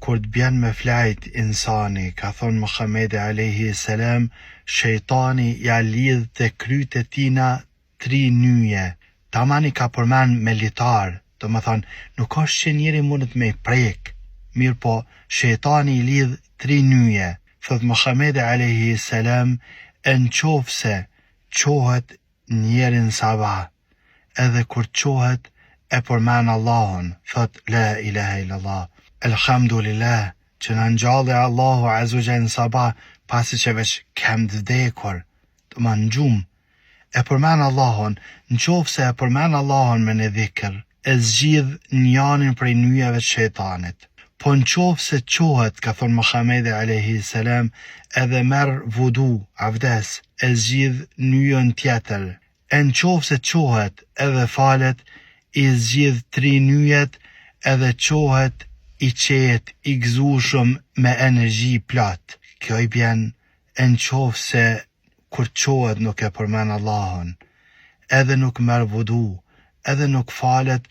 kur të bjen me flajt insani, ka thonë Muhamedi alayhi salam, shejtani ja lidh të kryt e tina 3 nyje. Tamani ka përmen me litar, do më thonë, nuk është që njeri mundet me i prek, mirë po, shejtani i lidh 3 nyje. Thot Muhamedi alayhi salam, në qofë se qohet njerin sabah, edhe kur qohet e përmen Allahun, thot la ilaha illallah, elhamdulillah, që në ngjallë Allahu azza në sabah, pasi që veç kem të vdekur, të më në gjumë, e përmen Allahun, në qofë se e përmen Allahun me në dhikër, e zgjidh njanin prej nyjeve të shejtanit. Po në qofë se qohet, ka thonë Muhamedi alayhi salam, edhe merë vudu, avdes, e zgjidh nyjën tjetër. E në qofë se qohet edhe falet, i zgjidh 3 nyjet, edhe qohet i qet, i gëzushëm me energji plot. Kjo i bjen e në qofë se kur qohet nuk e përmen Allahun, edhe nuk merë vudu, edhe nuk falet,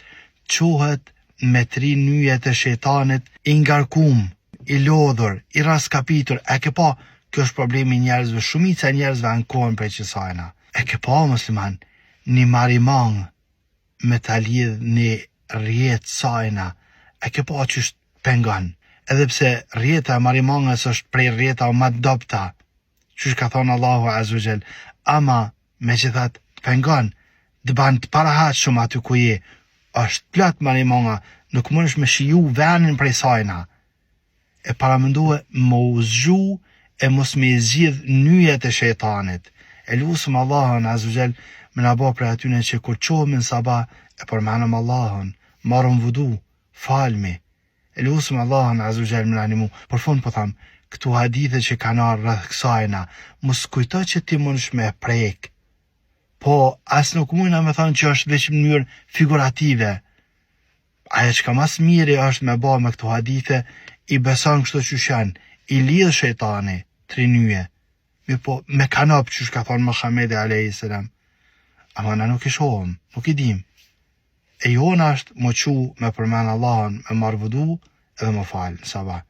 qohet me 3 nyjet e shejtanit, i ngarkum, i lodhur, i raskapitur. E ke pa, kjo është problemi njerëzve, shumica njerëzve ankohen prej qësajna. E ke pa, musliman, një marimang me ta lidh një rjetë sajna, e ke pa që është pengon. Edhe pse rjeta e marimangës është prej rjeta o ma dopta, që është ka thonë Allahu azza ama me që thatë pengon, dë ban të parahat shumë aty ku je, është plot marimanga, nuk mënesh me shiju venin prej sajna. E paramendue më uzgju e mos me zgjidh nyjet e shejtanit. E lusëm Allahun azza me na bo prej atyne që kur qohemi në sabah, e përmenëm Allahun, marëm vudu, falmi. E lusëm Allahun azza me na animu. Për fund po tham, këtu hadithe që kanë ardhur rreth kësajna, mos kujto që ti mënesh me prek. Po as nuk mujna me thonë që është veç në mënyrë figurative. Aja që ka mas miri është me ba me këto hadithe, i beson kështu që shanë, i lidhë shejtani, 3 nyje. Mi po me kanop që ka thonë Muhamedi alayhi salam. Ama na nuk i shohëm, nuk i dim. E jona është më qu me përmen Allahun, me marrë vudu edhe më falë në sabah.